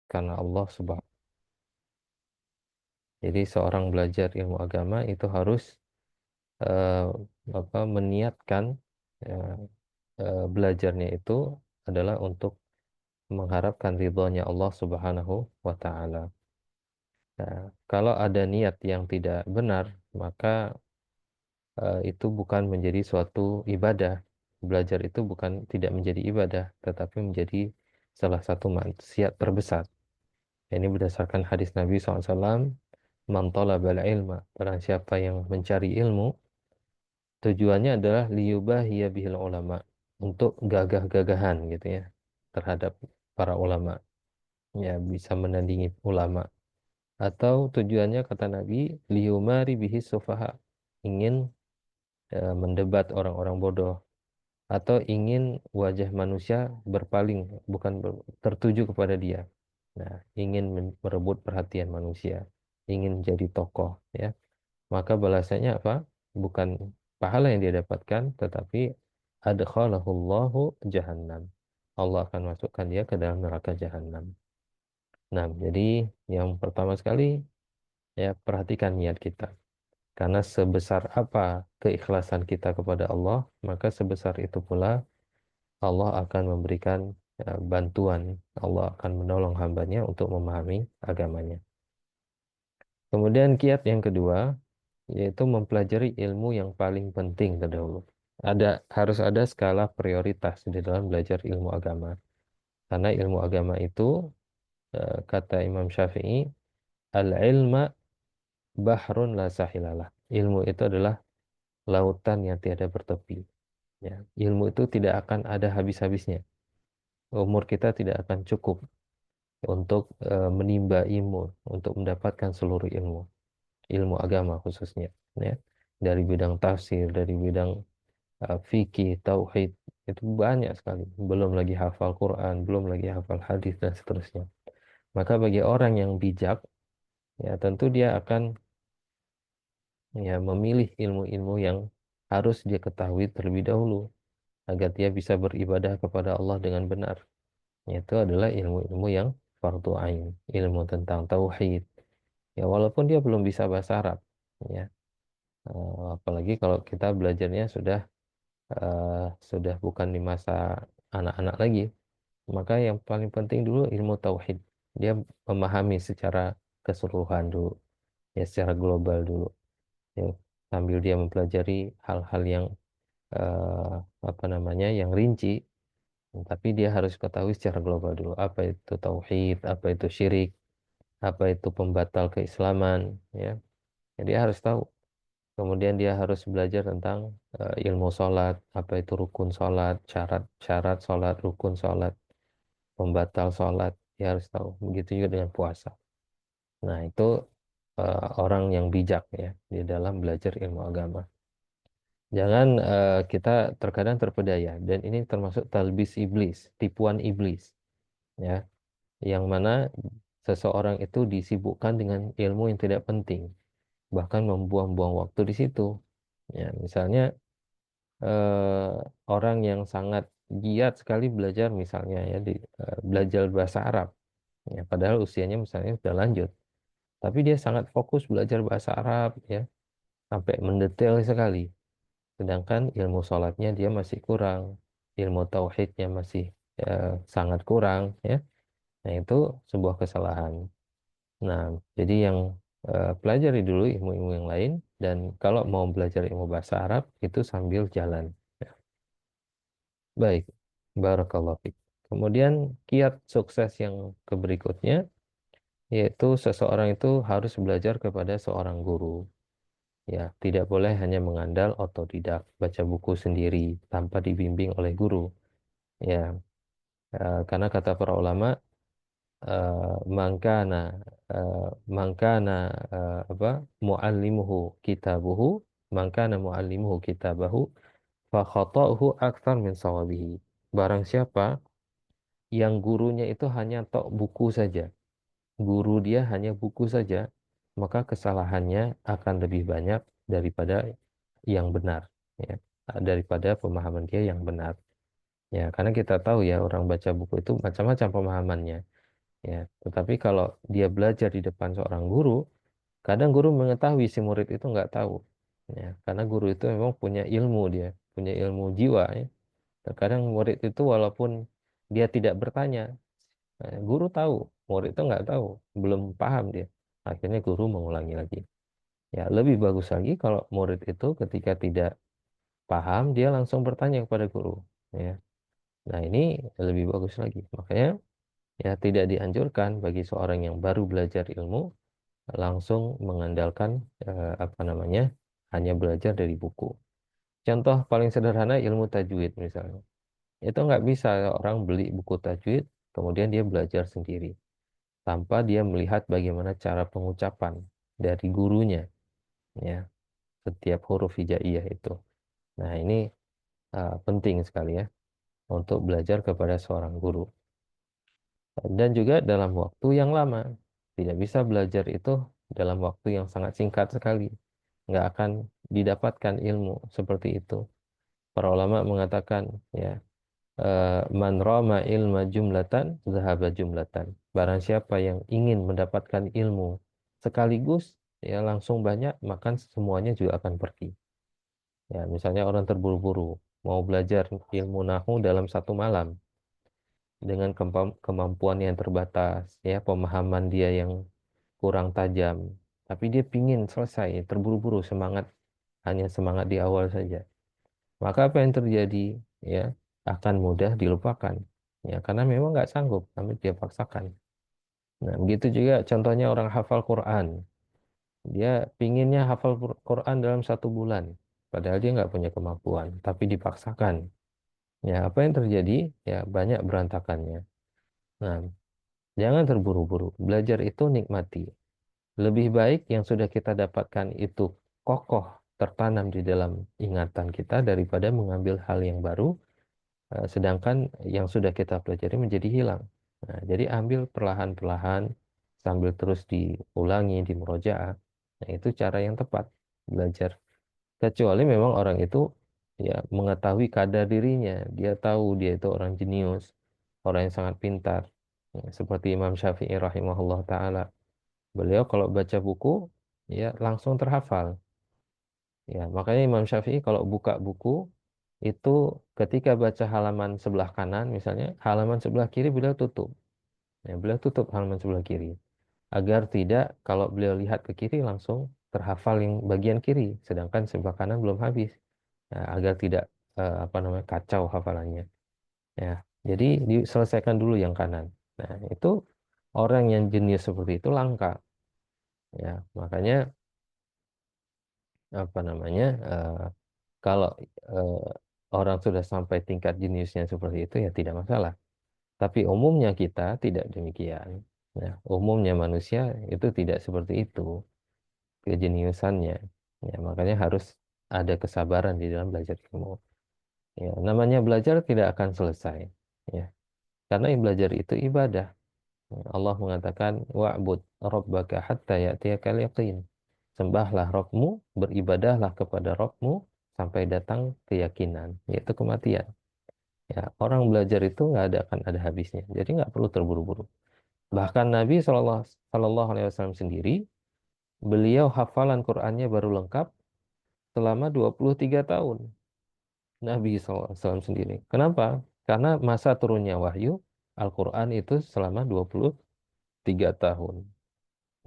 karena Allah Subhanahu. Jadi seorang belajar ilmu agama itu harus eh, meniatkan eh, belajarnya itu adalah untuk mengharapkan ridhonya Allah Subhanahu wa taala. Nah, kalau ada niat yang tidak benar, maka itu bukan menjadi suatu ibadah. Belajar itu bukan tidak menjadi ibadah, tetapi menjadi salah satu maksiat terbesar. Ini berdasarkan hadis Nabi SAW, Man talabal ilma, barang siapa yang mencari ilmu, tujuannya adalah liyubahiya bihil ulama, untuk gagah-gagahan gitu ya, terhadap para ulama, ya bisa menandingi ulama. Atau tujuannya kata Nabi, liyumari bihi sufaha, ingin mendebat orang-orang bodoh, atau ingin wajah manusia berpaling, bukan tertuju kepada dia. Nah, ingin merebut perhatian manusia, ingin jadi tokoh, ya. Maka balasannya apa? Bukan pahala yang dia dapatkan, tetapi adkhalahullahu jahannam. Allah akan masukkan dia ke dalam neraka jahannam. Nah, jadi yang pertama sekali, ya, perhatikan niat kita. Karena sebesar apa keikhlasan kita kepada Allah, maka sebesar itu pula Allah akan memberikan bantuan. Allah akan menolong hambanya untuk memahami agamanya. Kemudian kiat yang kedua, yaitu mempelajari ilmu yang paling penting terdahulu. Harus ada skala prioritas di dalam belajar ilmu agama. Karena ilmu agama itu, kata Imam Syafi'i, al-ilma bahrun la sahilalah. Ilmu itu adalah lautan yang tiada bertepi. Ya, ilmu itu tidak akan ada habis-habisnya. Umur kita tidak akan cukup untuk menimba ilmu, untuk mendapatkan seluruh ilmu, ilmu agama khususnya, ya. Dari bidang tafsir, dari bidang fikih, tauhid, itu banyak sekali. Belum lagi hafal Quran, belum lagi hafal hadis dan seterusnya. Maka bagi orang yang bijak, ya tentu dia akan, ya, memilih ilmu-ilmu yang harus dia ketahui terlebih dahulu agar dia bisa beribadah kepada Allah dengan benar. Itu adalah ilmu-ilmu yang fardu ain, ilmu tentang tauhid. Ya, walaupun dia belum bisa bahasa Arab, ya. Apalagi kalau kita belajarnya eh, sudah bukan di masa anak-anak lagi, maka yang paling penting dulu ilmu tauhid. Dia memahami secara keseluruhan dulu, ya, secara global dulu, ya. Sambil dia mempelajari hal-hal yang eh, yang rinci, tapi dia harus ketahui secara global dulu. Apa itu tauhid, apa itu syirik, apa itu pembatal keislaman, ya. Jadi dia harus tahu. Kemudian dia harus belajar tentang ilmu sholat, apa itu rukun sholat, syarat-syarat sholat, rukun sholat, pembatal sholat, dia harus tahu. Begitu juga dengan puasa. Nah, itu orang yang bijak, ya, di dalam belajar ilmu agama. Jangan kita terkadang terpedaya, dan ini termasuk talbis iblis, tipuan iblis, ya, yang mana seseorang itu disibukkan dengan ilmu yang tidak penting, bahkan membuang-buang waktu di situ. Ya, misalnya eh, orang yang sangat giat sekali belajar, misalnya, ya, belajar bahasa Arab, ya, padahal usianya misalnya sudah lanjut, tapi dia sangat fokus belajar bahasa Arab, ya, sampai mendetail sekali, sedangkan ilmu sholatnya dia masih kurang, ilmu tauhidnya masih sangat kurang, ya. Nah, itu sebuah kesalahan. Nah, jadi yang pelajari dulu ilmu-ilmu yang lain, dan kalau mau belajar ilmu bahasa Arab itu sambil jalan. Baik, barakallahu fiik. Kemudian kiat sukses yang berikutnya, yaitu seseorang itu harus belajar kepada seorang guru. Ya, tidak boleh hanya mengandal otodidak, baca buku sendiri tanpa dibimbing oleh guru. Ya, karena kata para ulama, mangkana eh, mangkana muallimuhu kitabuhu, mangkana muallimuhu kitabahu fa khata'uhu aktsar min sawabihi. Barang siapa yang gurunya itu hanya tok buku saja, guru dia hanya buku saja, maka kesalahannya akan lebih banyak daripada yang benar, ya, daripada pemahaman dia yang benar. Ya, karena kita tahu, ya, orang baca buku itu macam-macam pemahamannya. Ya, tetapi kalau dia belajar di depan seorang guru, kadang guru mengetahui si murid itu nggak tahu. Ya, karena guru itu memang punya ilmu dia, punya ilmu jiwa. Ya. Terkadang murid itu walaupun dia tidak bertanya, guru tahu, murid itu nggak tahu, belum paham dia. Akhirnya guru mengulangi lagi. Ya, lebih bagus lagi kalau murid itu ketika tidak paham, dia langsung bertanya kepada guru. Ya. Nah, ini lebih bagus lagi. Makanya ya tidak dianjurkan bagi seorang yang baru belajar ilmu langsung mengandalkan apa namanya hanya belajar dari buku. Contoh paling sederhana ilmu tajwid misalnya. Itu nggak bisa orang beli buku tajwid kemudian dia belajar sendiri tanpa dia melihat bagaimana cara pengucapan dari gurunya ya setiap huruf hijaiyah itu. Nah, ini penting sekali ya untuk belajar kepada seorang guru. Dan juga dalam waktu yang lama. Tidak bisa belajar itu dalam waktu yang sangat singkat sekali. Nggak akan didapatkan ilmu seperti itu. Para ulama mengatakan, ya, man rama ilma jumlatan, zahaba jumlatan. Barang siapa yang ingin mendapatkan ilmu sekaligus, ya langsung banyak, maka semuanya juga akan pergi. Ya, misalnya orang terburu-buru, mau belajar ilmu nahu dalam satu malam, dengan kemampuan yang terbatas, ya pemahaman dia yang kurang tajam, tapi dia pingin selesai, terburu-buru, semangat, hanya semangat di awal saja. Maka apa yang terjadi? Ya, akan mudah dilupakan. Ya, karena memang nggak sanggup, tapi dia paksakan. Nah, begitu juga contohnya orang hafal Quran. Dia pinginnya hafal Quran dalam 1 bulan, padahal dia nggak punya kemampuan, tapi dipaksakan. Ya, apa yang terjadi? Ya, banyak berantakannya. Nah, jangan terburu-buru. Belajar itu nikmati. Lebih baik yang sudah kita dapatkan itu kokoh, tertanam di dalam ingatan kita daripada mengambil hal yang baru, sedangkan yang sudah kita pelajari menjadi hilang. Nah, jadi ambil perlahan-perlahan sambil terus diulangi, dimurojaah. Nah, itu cara yang tepat belajar. Kecuali memang orang itu ya mengetahui kadar dirinya, dia tahu dia itu orang jenius, orang yang sangat pintar. Ya, seperti Imam Syafi'i rahimahullah taala. Beliau kalau baca buku ya langsung terhafal. Ya, makanya Imam Syafi'i kalau buka buku itu ketika baca halaman sebelah kanan misalnya, halaman sebelah kiri beliau tutup. Ya, beliau tutup halaman sebelah kiri agar tidak kalau beliau lihat ke kiri langsung terhafal yang bagian kiri, sedangkan sebelah kanan belum habis. Ya, agar tidak apa namanya kacau hafalannya. Ya, jadi diselesaikan dulu yang kanan. Nah, itu orang yang jenius seperti itu langka. Ya, makanya apa namanya kalau eh, orang sudah sampai tingkat jeniusnya seperti itu ya tidak masalah. Tapi umumnya kita tidak demikian. Ya, umumnya manusia itu tidak seperti itu kejeniusannya. Ya, makanya harus ada kesabaran di dalam belajar ilmu. Ya, namanya belajar tidak akan selesai. Ya, karena yang belajar itu ibadah. Ya, Allah mengatakan wa'bud rabbaka hatta ya'tiyakal yaqin. Sembahlah Rabbmu, beribadahlah kepada Rabbmu sampai datang keyakinan, yaitu kematian. Ya, orang belajar itu nggak ada akan ada habisnya. Jadi nggak perlu terburu-buru. Bahkan Nabi SAW sendiri, beliau hafalan Qur'annya baru lengkap selama 23 tahun. Nabi SAW sendiri. Kenapa? Karena masa turunnya wahyu, Al-Quran itu selama 23 tahun.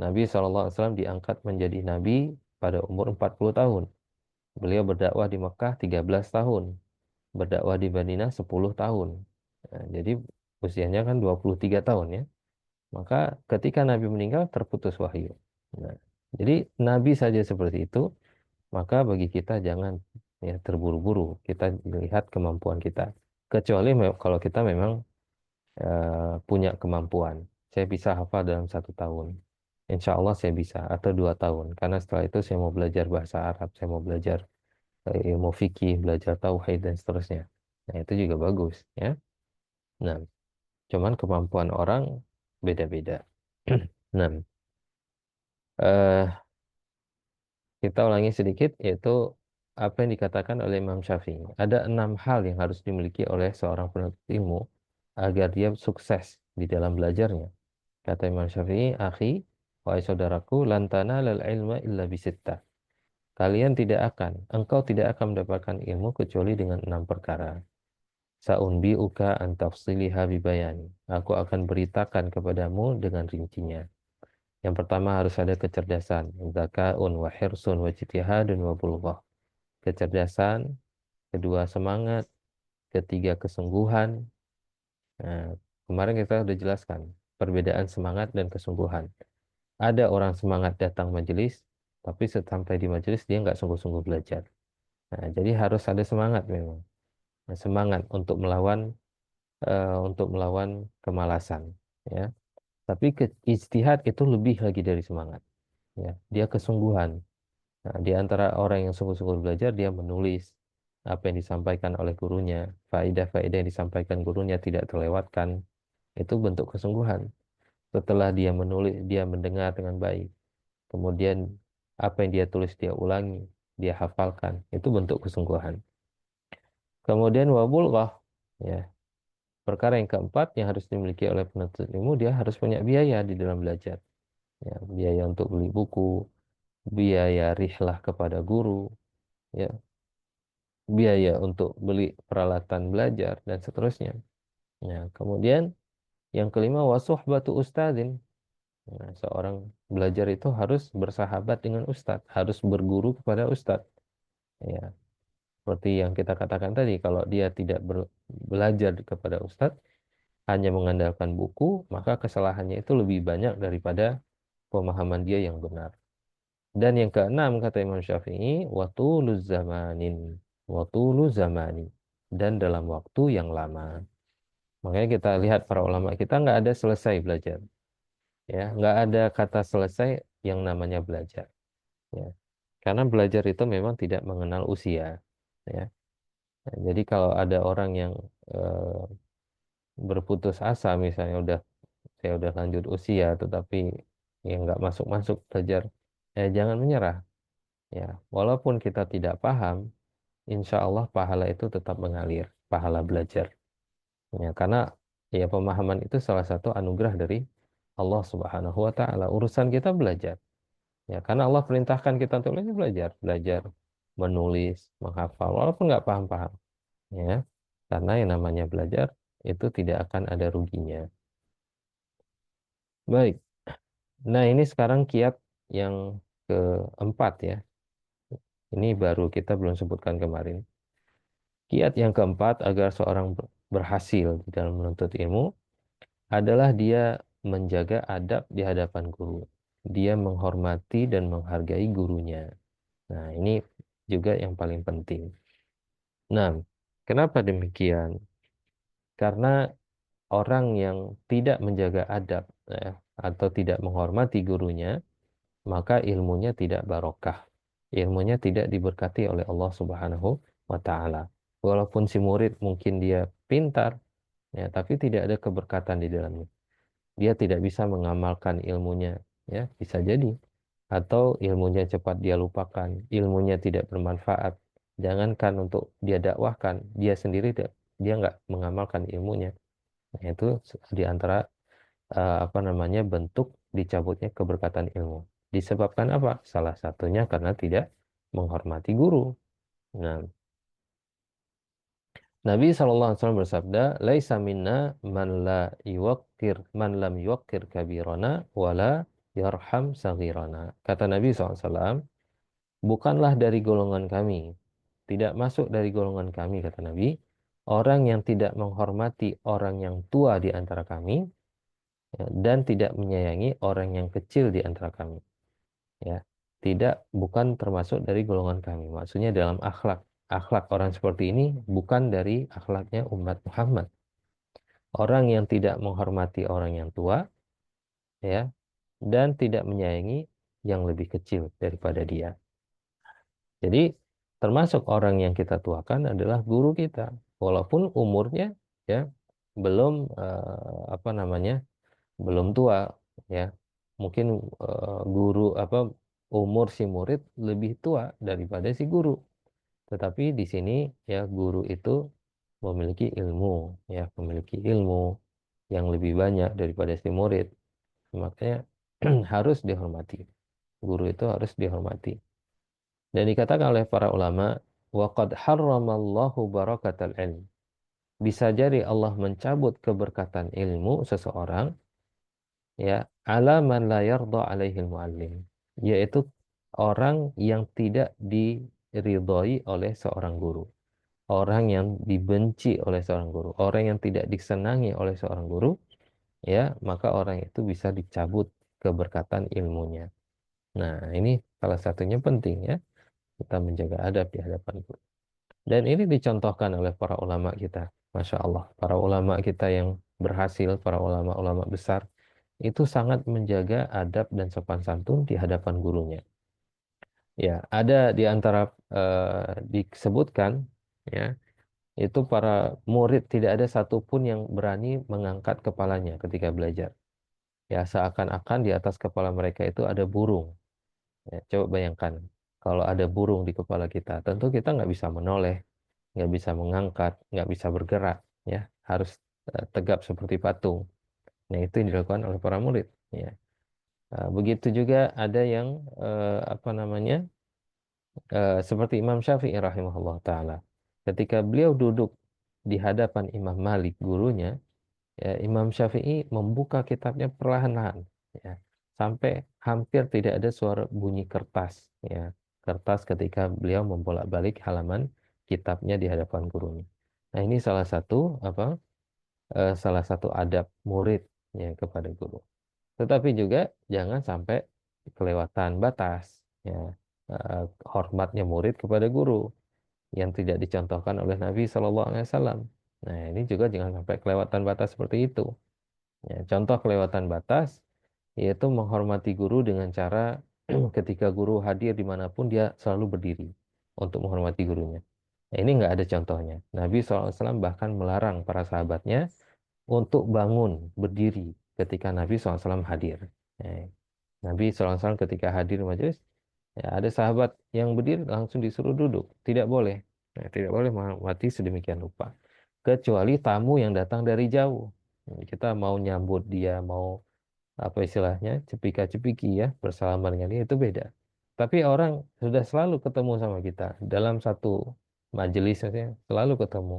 Nabi SAW diangkat menjadi Nabi pada umur 40 tahun. Beliau berdakwah di Mekah 13 tahun. Berdakwah di Madinah 10 tahun. Nah, jadi usianya kan 23 tahun ya. Maka ketika Nabi meninggal terputus wahyu. Nah, jadi Nabi saja seperti itu, maka bagi kita jangan ya terburu-buru kita melihat kemampuan kita. Kecuali kalau kita memang punya kemampuan. Saya bisa hafal dalam 1 tahun. Insya Allah saya bisa, atau 2 tahun. Karena setelah itu saya mau belajar bahasa Arab, saya mau belajar ilmu fikih, belajar tauhid dan seterusnya. Nah, itu juga bagus ya. Nah, cuman kemampuan orang beda-beda. Nah, eh, kita ulangi sedikit, yaitu apa yang dikatakan oleh Imam Syafi'i. Ada 6 hal yang harus dimiliki oleh seorang penuntut ilmu agar dia sukses di dalam belajarnya. Kata Imam Syafi'i, akhi, wahai saudaraku, lantana lal ilma illa bisittah. Engkau tidak akan mendapatkan ilmu kecuali dengan 6 perkara. Sa'unbi uka antafsiliha bibayani. Aku akan beritakan kepadamu dengan rincinya. Yang pertama harus ada kecerdasan, zaka'un wa hirsun wa ijtihadun wa bulughah. Kecerdasan, kedua semangat, ketiga kesungguhan. Nah, kemarin kita sudah jelaskan perbedaan semangat dan kesungguhan. Ada orang semangat datang majelis, tapi sampai di majelis dia nggak sungguh-sungguh belajar. Nah, jadi harus ada semangat memang. Nah, semangat untuk melawan kemalasan. Ya, tapi ijtihad itu lebih lagi dari semangat. Ya, dia kesungguhan. Nah, di antara orang yang sungguh-sungguh belajar, dia menulis apa yang disampaikan oleh gurunya, faedah-faedah yang disampaikan gurunya tidak terlewatkan. Itu bentuk kesungguhan. Setelah dia menulis, dia mendengar dengan baik. Kemudian apa yang dia tulis dia ulangi, dia hafalkan. Itu bentuk kesungguhan. Kemudian wabulghah, ya. Perkara yang keempat yang harus dimiliki oleh penuntut ilmu, dia harus punya biaya di dalam belajar. Ya, biaya untuk beli buku, biaya rihlah kepada guru, ya, biaya untuk beli peralatan belajar dan seterusnya. Ya, kemudian yang kelima wasuhbatu ustadzin. Nah, seorang belajar itu harus bersahabat dengan ustadz, harus berguru kepada ustadz. Ya, seperti yang kita katakan tadi, kalau dia tidak belajar kepada ustadz, hanya mengandalkan buku, maka kesalahannya itu lebih banyak daripada pemahaman dia yang benar. Dan yang keenam kata Imam Syafi'i, watuluz zamanin, watuluz zamani, dan dalam waktu yang lama. Makanya kita lihat para ulama kita nggak ada selesai belajar, ya, nggak ada kata selesai yang namanya belajar, ya. Karena belajar itu memang tidak mengenal usia, ya. Nah, jadi kalau ada orang yang eh, berputus asa, misalnya saya udah lanjut usia, tetapi yang nggak masuk-masuk belajar, jangan menyerah, ya. Walaupun kita tidak paham, insya Allah pahala itu tetap mengalir, pahala belajar. Ya, karena ya pemahaman itu salah satu anugerah dari Allah Subhanahu wa taala. Urusan kita belajar. Ya, karena Allah perintahkan kita untuk belajar, belajar, menulis, menghafal walaupun nggak paham-paham, ya. Karena yang namanya belajar itu tidak akan ada ruginya. Baik. Nah, ini sekarang kiat yang keempat, ya. Ini baru kita belum sebutkan kemarin. Kiat yang keempat agar seorang berhasil di dalam menuntut ilmu adalah dia menjaga adab di hadapan guru. Dia menghormati dan menghargai gurunya. Nah, ini juga yang paling penting. Nah, kenapa demikian? Karena orang yang tidak menjaga adab, ya, atau tidak menghormati gurunya, maka ilmunya tidak barokah. Ilmunya tidak diberkati oleh Allah Subhanahu wa taala. Walaupun si murid mungkin dia pintar, ya, tapi tidak ada keberkatan di dalamnya. Dia tidak bisa mengamalkan ilmunya, ya, bisa jadi. Atau ilmunya cepat dia lupakan, ilmunya tidak bermanfaat. Jangankan untuk dia dakwahkan, dia sendiri dia nggak mengamalkan ilmunya. Nah, itu di antara apa namanya bentuk dicabutnya keberkatan ilmu. Disebabkan apa? Salah satunya karena tidak menghormati guru. Nah, Nabi SAW bersabda, "Laisa minna man lam yuwaqqir kabirana wala yarham saghirana." Kata Nabi SAW, bukanlah dari golongan kami, tidak masuk dari golongan kami, kata Nabi, orang yang tidak menghormati orang yang tua di antara kami, ya, dan tidak menyayangi orang yang kecil di antara kami. Ya, bukan termasuk dari golongan kami. Maksudnya dalam akhlak. Akhlak orang seperti ini bukan dari akhlaknya umat Muhammad. Orang yang tidak menghormati orang yang tua, ya, dan tidak menyayangi yang lebih kecil daripada dia. Jadi termasuk orang yang kita tuakan adalah guru kita, walaupun umurnya, ya, belum apa namanya, belum tua, ya. Mungkin guru apa umur si murid lebih tua daripada si guru. Tetapi di sini, ya, guru itu memiliki ilmu, ya, memiliki ilmu yang lebih banyak daripada si murid. Makanya harus dihormati. Guru itu harus dihormati. Dan dikatakan oleh para ulama, waqad harramallahu barakatal ilm. Bisa jadi Allah mencabut keberkatan ilmu seseorang, ya, ala man la yarda alaihil muallim, yaitu orang yang tidak diridhoi oleh seorang guru, orang yang dibenci oleh seorang guru, orang yang tidak disenangi oleh seorang guru, ya, maka orang itu bisa dicabut keberkatan ilmunya. Nah, ini salah satunya penting, ya, kita menjaga adab di hadapan guru. Dan ini dicontohkan oleh para ulama kita. Masya Allah, para ulama kita yang berhasil, para ulama-ulama besar, itu sangat menjaga adab dan sopan santun di hadapan gurunya. Ya, ada di antara disebutkan, ya, itu para murid tidak ada satupun yang berani mengangkat kepalanya ketika belajar. Ya, seakan-akan di atas kepala mereka itu ada burung. Ya, coba bayangkan, kalau ada burung di kepala kita, tentu kita nggak bisa menoleh, nggak bisa mengangkat, nggak bisa bergerak, ya, harus tegap seperti patung. Nah, itu yang dilakukan oleh para murid. Ya. Begitu juga ada yang apa namanya, seperti Imam Syafi'i rahimahullah taala. Ketika beliau duduk di hadapan Imam Malik gurunya, ya, Imam Syafi'i membuka kitabnya perlahan-lahan, ya, sampai hampir tidak ada suara bunyi kertas, ya, kertas ketika beliau membolak-balik halaman kitabnya di hadapan gurunya. Nah, ini salah satu apa, salah satu adab murid, ya, kepada guru. Tetapi juga jangan sampai kelewatan batas, ya, eh, hormatnya murid kepada guru yang tidak dicontohkan oleh Nabi Shallallahu Alaihi Wasallam. Nah, ini juga jangan sampai kelewatan batas seperti itu. Ya, contoh kelewatan batas yaitu menghormati guru dengan cara ketika guru hadir dimanapun dia selalu berdiri untuk menghormati gurunya. Nah, ini nggak ada contohnya. Nabi SAW bahkan melarang para sahabatnya untuk bangun berdiri ketika Nabi SAW hadir. Eh, Nabi SAW ketika hadir di majelis, ya, ada sahabat yang berdiri langsung disuruh duduk. Tidak boleh. Nah, tidak boleh menghormati sedemikian rupa. Kecuali tamu yang datang dari jauh. Kita mau nyambut dia, mau apa istilahnya, cepika-cepiki, ya, bersalaman dengan dia, itu beda. Tapi orang sudah selalu ketemu sama kita dalam satu majelis, maksudnya, selalu ketemu.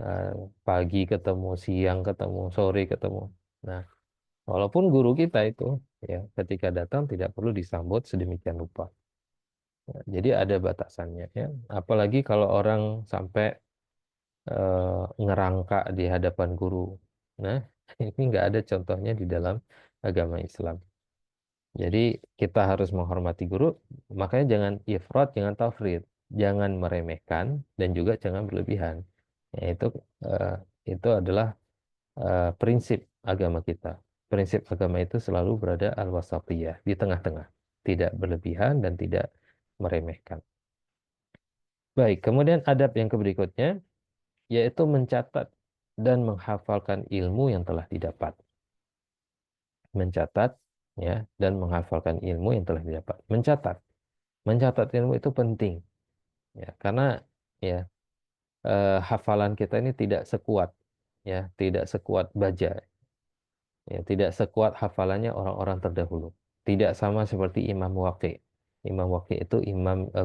Eh, Pagi ketemu, siang ketemu, sore ketemu. Nah, walaupun guru kita itu, ya, ketika datang tidak perlu disambut sedemikian rupa. Nah, jadi ada batasannya, ya. Apalagi kalau orang sampai ngerangka di hadapan guru. Nah, ini nggak ada contohnya di dalam agama Islam. Jadi kita harus menghormati guru, makanya jangan ifrat, jangan tafrid, jangan meremehkan, dan juga jangan berlebihan. Ya, eh, itu adalah prinsip agama kita. Prinsip agama itu selalu berada al-wasatiyah, di tengah-tengah, tidak berlebihan dan tidak meremehkan. Baik, kemudian adab yang berikutnya yaitu mencatat dan menghafalkan ilmu yang telah didapat. Mencatat, ya, dan menghafalkan ilmu yang telah didapat. Mencatat ilmu itu penting, ya, karena, ya, hafalan kita ini tidak sekuat, ya, tidak sekuat baja, ya, tidak sekuat hafalannya orang-orang terdahulu. Tidak sama seperti Imam Waqi'. Imam Waqi' itu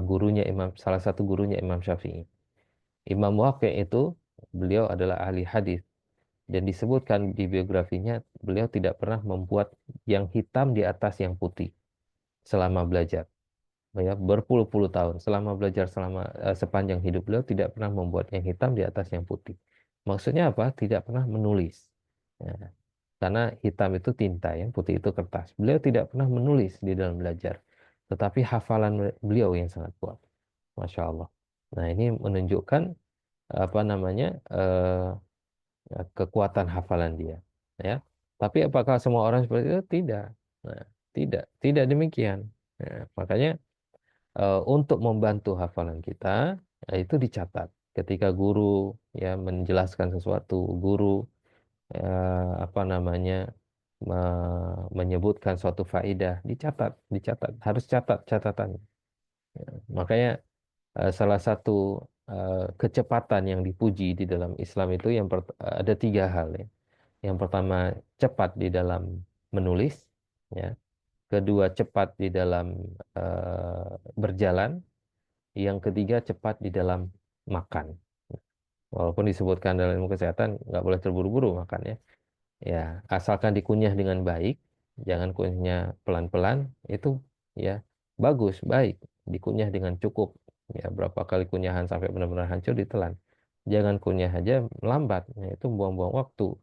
gurunya salah satu gurunya Imam Syafi'i. Imam Waqi' itu beliau adalah ahli hadis dan disebutkan di biografinya beliau tidak pernah membuat yang hitam di atas yang putih selama belajar. Ya, berpuluh-puluh tahun selama belajar, sepanjang hidup beliau tidak pernah membuat yang hitam di atas yang putih. Maksudnya apa? Tidak pernah menulis. Ya, karena hitam itu tinta, yang putih itu kertas. Beliau tidak pernah menulis di dalam belajar, tetapi hafalan beliau yang sangat kuat. Masya Allah. Nah, ini menunjukkan apa namanya, kekuatan hafalan dia. Ya. Tapi apakah semua orang seperti itu? Tidak. Nah, tidak demikian. Nah, makanya untuk membantu hafalan kita, itu dicatat. Ketika guru, ya, menjelaskan sesuatu, guru apa namanya, menyebutkan suatu faidah, dicatat, harus catat catatan. Ya, makanya salah satu kecepatan yang dipuji di dalam Islam itu ada tiga hal, ya. Yang pertama, cepat di dalam menulis. ya. Kedua, cepat di dalam berjalan. Yang ketiga, cepat di dalam makan. Walaupun disebutkan dalam ilmu kesehatan nggak boleh terburu-buru makan ya. Ya, asalkan dikunyah dengan baik, jangan kunyah pelan-pelan, itu ya bagus, baik. Dikunyah dengan cukup. Ya, berapa kali kunyahan sampai benar-benar hancur ditelan. Jangan kunyah aja lambat, ya, itu buang-buang waktu.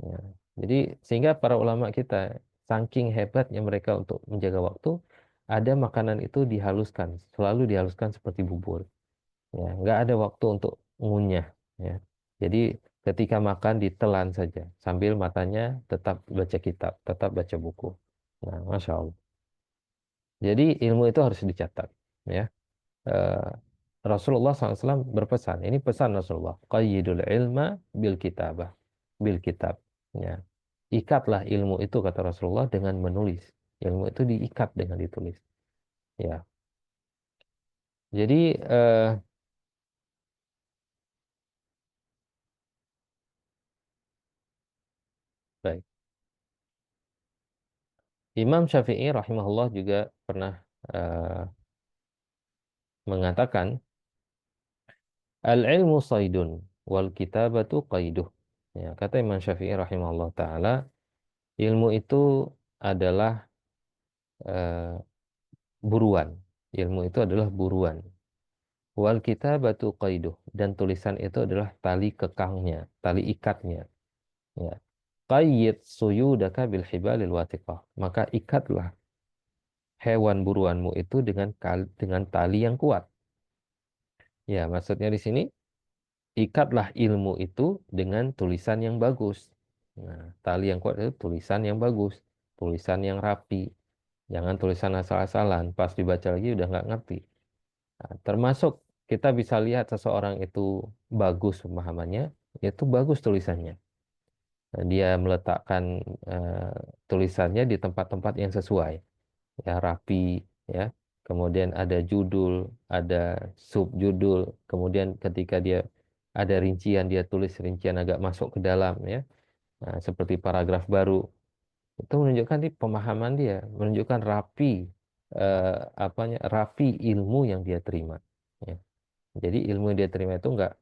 Ya. Jadi sehingga para ulama kita saking hebatnya mereka untuk menjaga waktu, ada makanan itu dihaluskan, selalu dihaluskan seperti bubur. Ya, nggak ada waktu untuk ngunyah. Ya. Jadi ketika makan ditelan saja, sambil matanya tetap baca kitab, tetap baca buku. Nah, masya Allah. Jadi ilmu itu harus dicatat. Ya. Eh, Rasulullah SAW berpesan, ini pesan Rasulullah, qayyidul ilma bil kitabah, bil kitab. Ya. Ikatlah ilmu itu kata Rasulullah dengan menulis. Ilmu itu diikat dengan ditulis. Ya. Jadi baik. Imam Syafi'i rahimahullah juga pernah eh, mengatakan al-ilmu saydun wal kitabatu qayduh. Ya, kata Imam Syafi'i rahimahullah taala, ilmu itu adalah eh, buruan. Ilmu itu adalah buruan. Wal kitabatu qayduh, dan tulisan itu adalah tali kekangnya, tali ikatnya. Ya. Qayyid suyudaka bil hibalil wathiqah. Maka ikatlah hewan buruanmu itu dengan tali yang kuat. Ya, maksudnya di sini ikatlah ilmu itu dengan tulisan yang bagus. Nah, tali yang kuat itu tulisan yang bagus, tulisan yang rapi. Jangan tulisan asal-asalan, pas dibaca lagi udah nggak ngerti. Nah, termasuk kita bisa lihat seseorang itu bagus pemahamannya, itu bagus tulisannya. Nah, dia meletakkan eh, tulisannya di tempat-tempat yang sesuai, ya rapi, ya. Kemudian ada judul, ada subjudul. Kemudian ketika dia ada rincian, dia tulis rincian agak masuk ke dalam, ya. Nah, seperti paragraf baru. Itu menunjukkan di pemahaman dia, menunjukkan rapi, eh, rapi ilmu yang dia terima. Ya. Jadi ilmu yang dia terima itu nggak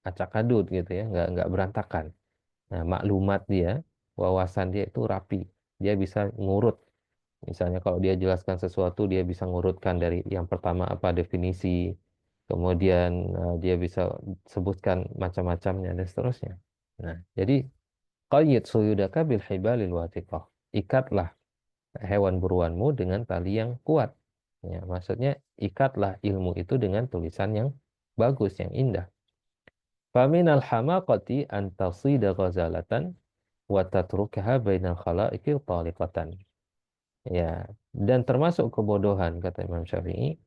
acak-adut gitu ya, nggak berantakan. Nah, maklumat dia, wawasan dia itu rapi. Dia bisa ngurut. Misalnya kalau dia jelaskan sesuatu, dia bisa ngurutkan dari yang pertama apa definisi, kemudian dia bisa sebutkan macam-macamnya dan seterusnya. Nah, jadi qayyid suyudaka bil hibalil wathiqah. Ikatlah hewan buruanmu dengan tali yang kuat. Ya, maksudnya ikatlah ilmu itu dengan tulisan yang bagus, yang indah. Faminal hamaqati an tasida ghazalatan wa tatrukaha bainal khalaiqi taliqatan. Ya, dan termasuk kebodohan kata Imam Syafi'i,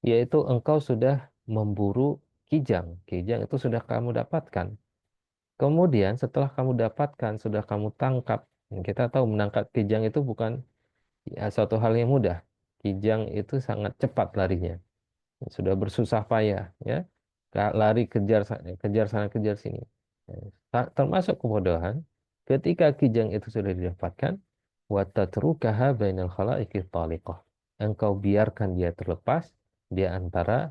yaitu engkau sudah memburu kijang. Kijang itu sudah kamu dapatkan. Kemudian setelah kamu dapatkan, sudah kamu tangkap. Dan kita tahu menangkap kijang itu bukan ya, suatu hal yang mudah. Kijang itu sangat cepat larinya. Sudah bersusah payah, ya. Lari kejar sana kejar sini. Ya, termasuk kebodohan ketika kijang itu sudah didapatkan, wa tatrukaha bainal khalaiqi taliqah. Engkau biarkan dia terlepas di antara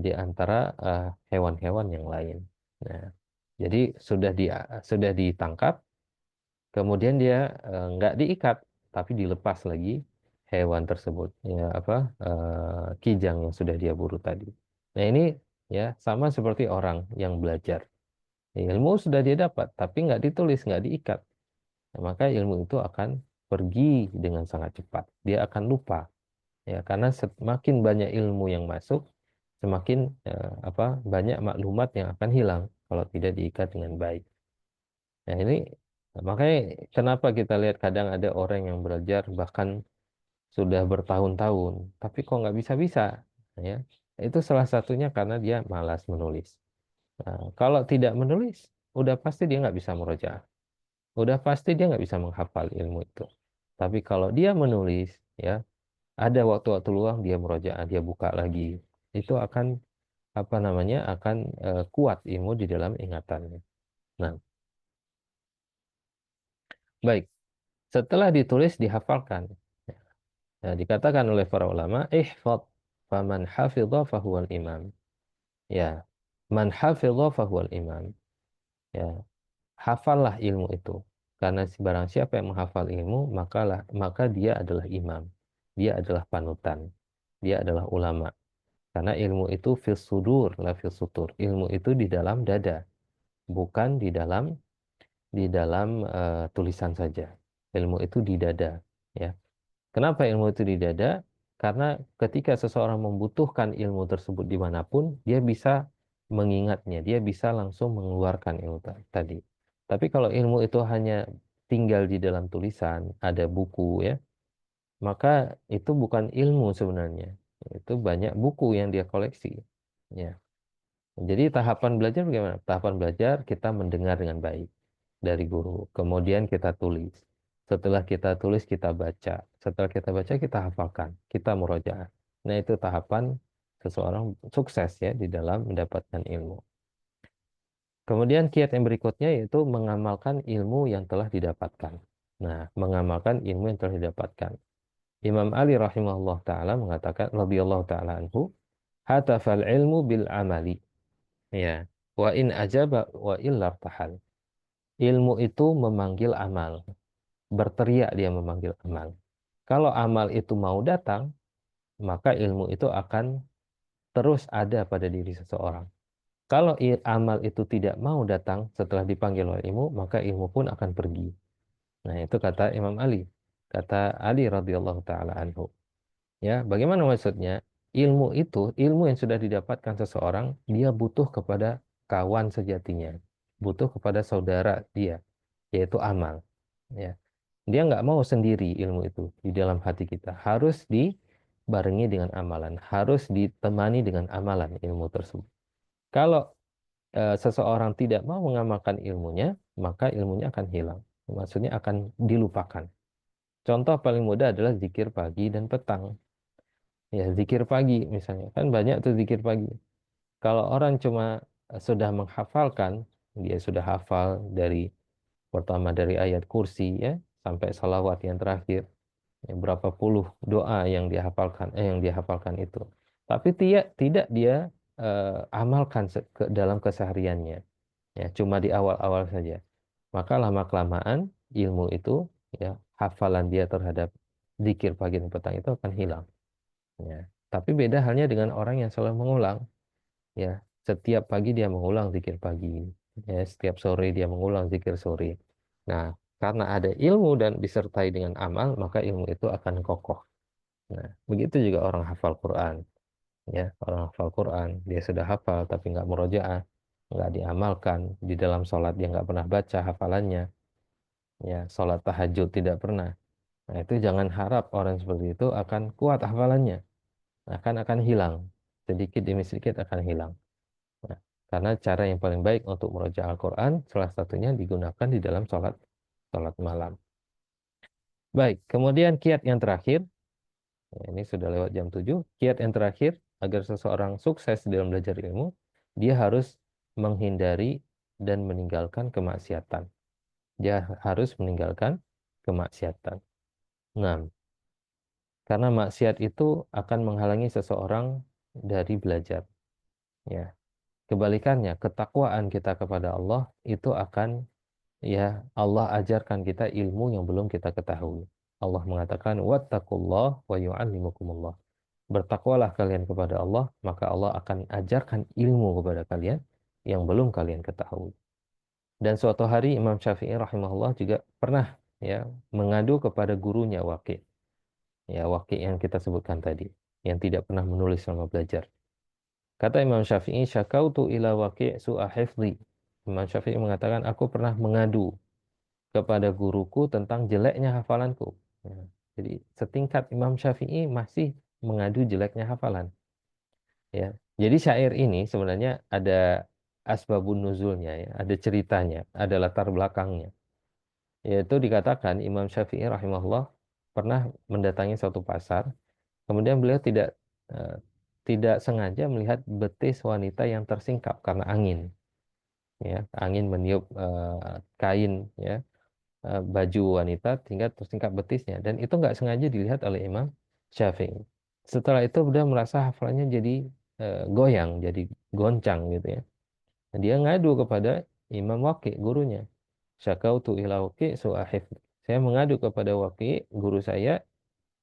di antara hewan-hewan yang lain. Nah, jadi sudah ditangkap, kemudian dia nggak diikat, tapi dilepas lagi hewan tersebut, ya apa kijang yang sudah dia buru tadi. Nah ini ya sama seperti orang yang belajar. Ilmu sudah dia dapat, tapi nggak ditulis, nggak diikat. Nah, maka ilmu itu akan pergi dengan sangat cepat. Dia akan lupa, ya karena semakin banyak ilmu yang masuk, semakin banyak maklumat yang akan hilang kalau tidak diikat dengan baik. Nah ini makanya kenapa kita lihat kadang ada orang yang belajar bahkan sudah bertahun-tahun, tapi kok nggak bisa-bisa, ya. Itu salah satunya karena dia malas menulis. Nah, kalau tidak menulis, udah pasti dia nggak bisa murojaah. Udah pasti dia nggak bisa menghafal ilmu itu. Tapi kalau dia menulis, ya, ada waktu-waktu luang dia murojaah, dia buka lagi. Itu akan akan kuat ilmu di dalam ingatannya. Nah, baik. Setelah ditulis dihafalkan. Nah, dikatakan oleh para ulama, ihfad faman hafidha fahuwal imam. Ya, man hafidha fahuwal imam. Ya, hafallah ilmu itu. Karena barang siapa yang menghafal ilmu, maka dia adalah imam. Dia adalah panutan. Dia adalah ulama. Karena ilmu itu fis sudur, la fis sutur. Ilmu itu di dalam dada, bukan di dalam tulisan saja. Ilmu itu di dada, ya. Kenapa ilmu itu di dada? Karena ketika seseorang membutuhkan ilmu tersebut dimanapun, dia bisa mengingatnya, dia bisa langsung mengeluarkan ilmu tadi. Tapi kalau ilmu itu hanya tinggal di dalam tulisan, ada buku, ya, maka itu bukan ilmu sebenarnya. Itu banyak buku yang dia koleksi. Ya. Jadi tahapan belajar bagaimana? Tahapan belajar kita mendengar dengan baik dari guru. Kemudian kita tulis. Setelah kita tulis, kita baca. Setelah kita baca, kita hafalkan. Kita murojaah. Nah, itu tahapan seseorang sukses ya di dalam mendapatkan ilmu. Kemudian kiat yang berikutnya yaitu mengamalkan ilmu yang telah didapatkan. Nah, mengamalkan ilmu yang telah didapatkan. Imam Ali rahimahullah ta'ala mengatakan, radhiyallahu ta'ala anhu, hatafal ilmu bil amali. Ya, wa in ajaba wa illa tahal. Ilmu itu memanggil amal, berteriak dia memanggil amal. Kalau amal itu mau datang, maka ilmu itu akan terus ada pada diri seseorang. Kalau amal itu tidak mau datang setelah dipanggil oleh ilmu, maka ilmu pun akan pergi. Nah, itu kata Imam Ali. Kata Ali radhiyallahu taala anhu. Ya, bagaimana maksudnya? Ilmu itu, ilmu yang sudah didapatkan seseorang, dia butuh kepada kawan sejatinya, butuh kepada saudara dia, yaitu amal. Ya, dia nggak mau sendiri ilmu itu di dalam hati kita, harus dibarengi dengan amalan, harus ditemani dengan amalan ilmu tersebut. Kalau seseorang tidak mau mengamalkan ilmunya, maka ilmunya akan hilang. Maksudnya akan dilupakan. Contoh paling mudah adalah zikir pagi dan petang. Ya, zikir pagi misalnya. Kan banyak tuh zikir pagi. Kalau orang cuma sudah menghafalkan, dia sudah hafal dari pertama dari ayat kursi ya sampai salawat yang terakhir. Ya, berapa puluh doa yang dihafalkan itu. Tapi tidak dia amalkan dalam kesehariannya. Ya, cuma di awal-awal saja. Maka lama-kelamaan ilmu itu ya hafalan dia terhadap zikir pagi dan petang itu akan hilang. Ya. Tapi beda halnya dengan orang yang selalu mengulang. Ya, setiap pagi dia mengulang zikir pagi. Ya, setiap sore dia mengulang zikir sore. Nah, karena ada ilmu dan disertai dengan amal, maka ilmu itu akan kokoh. Nah, begitu juga orang hafal Quran. Ya, orang hafal Quran, dia sudah hafal tapi nggak murojaah, nggak diamalkan. Di dalam sholat dia nggak pernah baca hafalannya. Ya, sholat tahajud tidak pernah. Nah, itu jangan harap orang seperti itu akan kuat hafalannya. Akan hilang. Sedikit demi sedikit akan hilang. Nah, karena cara yang paling baik untuk meroja Al-Quran, salah satunya digunakan di dalam sholat malam. Baik, kemudian kiat yang terakhir, ya, ini sudah lewat jam 7, kiat yang terakhir, agar seseorang sukses dalam belajar ilmu, dia harus menghindari dan meninggalkan kemaksiatan. Dia harus meninggalkan kemaksiatan. Nah, karena maksiat itu akan menghalangi seseorang dari belajar. Ya, kebalikannya, ketakwaan kita kepada Allah itu akan ya Allah ajarkan kita ilmu yang belum kita ketahui. Allah mengatakan wattaqullah wa yu'allimukumullah. Bertakwalah kalian kepada Allah, maka Allah akan ajarkan ilmu kepada kalian yang belum kalian ketahui. Dan suatu hari Imam Syafi'i rahimahullah juga pernah ya mengadu kepada gurunya Waqi'. Ya, Waqi' yang kita sebutkan tadi, yang tidak pernah menulis selama belajar. Kata Imam Syafi'i, syakautu ila Waqi' su'a hifdhi. Imam Syafi'i mengatakan, aku pernah mengadu kepada guruku tentang jeleknya hafalanku. Ya, jadi setingkat Imam Syafi'i masih mengadu jeleknya hafalan. Ya, jadi syair ini sebenarnya ada asbabun nuzulnya, ya, ada ceritanya, ada latar belakangnya. Yaitu dikatakan Imam Syafi'i rahimahullah pernah mendatangi suatu pasar, kemudian beliau eh, tidak sengaja melihat betis wanita yang tersingkap karena angin. Ya, angin meniup kain, ya. baju wanita tingkat betisnya, dan itu nggak sengaja dilihat oleh Imam Syafi'i. Setelah itu dia merasa hafalannya jadi goyang, jadi goncang gitu ya. Dia ngadu kepada Imam Waqi, gurunya. Syakautu ila Waqi su'ahif. Saya mengadu kepada Waqi, guru saya,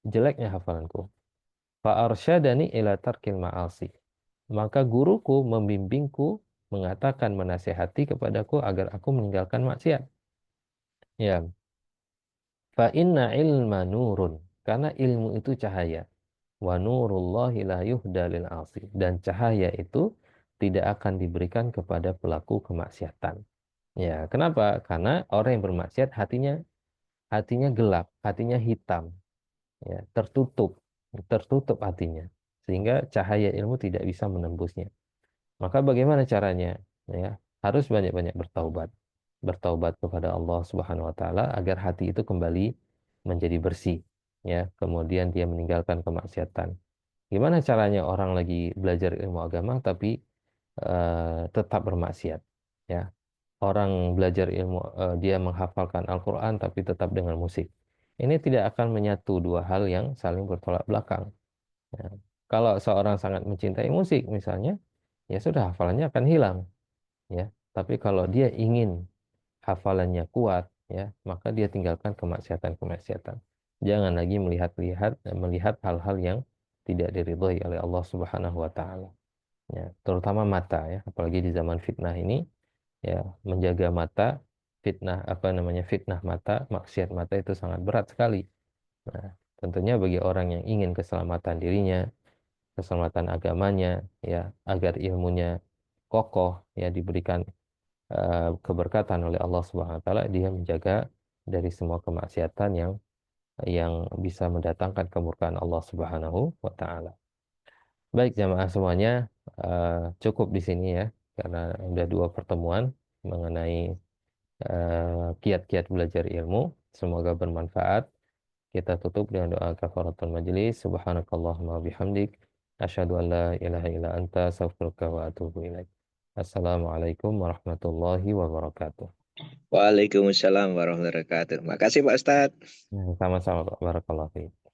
jeleknya hafalanku. Fa'arsyadani ila tarkil ma'asi. Maka guruku membimbingku, mengatakan, menasihati kepadaku agar aku meninggalkan maksiat. Ya, fa inna ilma nurun. Karena ilmu itu cahaya. Wa nurullahi la yuhda lil asi. Dan cahaya itu tidak akan diberikan kepada pelaku kemaksiatan. Ya, kenapa? Karena orang yang bermaksiat hatinya gelap, hatinya hitam, ya, tertutup hatinya. Sehingga cahaya ilmu tidak bisa menembusnya. Maka bagaimana caranya? Ya, harus banyak-banyak bertaubat. Bertaubat kepada Allah Subhanahu wa taala agar hati itu kembali menjadi bersih, ya. Kemudian dia meninggalkan kemaksiatan. Gimana caranya orang lagi belajar ilmu agama tapi tetap bermaksiat, ya. Orang belajar ilmu, dia menghafalkan Al-Qur'an tapi tetap dengan musik. Ini tidak akan menyatu dua hal yang saling bertolak belakang. Ya. Kalau seorang sangat mencintai musik misalnya, ya sudah, hafalannya akan hilang, ya. Tapi kalau dia ingin hafalannya kuat, ya, maka dia tinggalkan kemaksiatan-kemaksiatan. Jangan lagi melihat hal-hal yang tidak diridhoi oleh Allah Subhanahu wa taala. Ya, terutama mata, ya, apalagi di zaman fitnah ini, ya, menjaga mata, fitnah mata, maksiat mata itu sangat berat sekali. Nah, tentunya bagi orang yang ingin keselamatan dirinya, keselamatan agamanya, ya, agar ilmunya kokoh, ya, diberikan keberkatan oleh Allah Subhanahu wa taala, dia menjaga dari semua kemaksiatan yang bisa mendatangkan kemurkaan Allah Subhanahu wa taala. Baik jamaah semuanya, eh, cukup di sini ya, karena udah dua pertemuan mengenai kiat-kiat belajar ilmu. Semoga bermanfaat. Kita tutup dengan doa kafaratul majelis. Subhanakallahumma bihamdik. Asyhadu an la ilaha illa anta astaghfiruka wa atubu ilaik. Assalamualaikum warahmatullahi wabarakatuh. Waalaikumsalam warahmatullahi wabarakatuh. Makasih Pak Ustadz. Sama-sama Pak. Barakallahu fiik.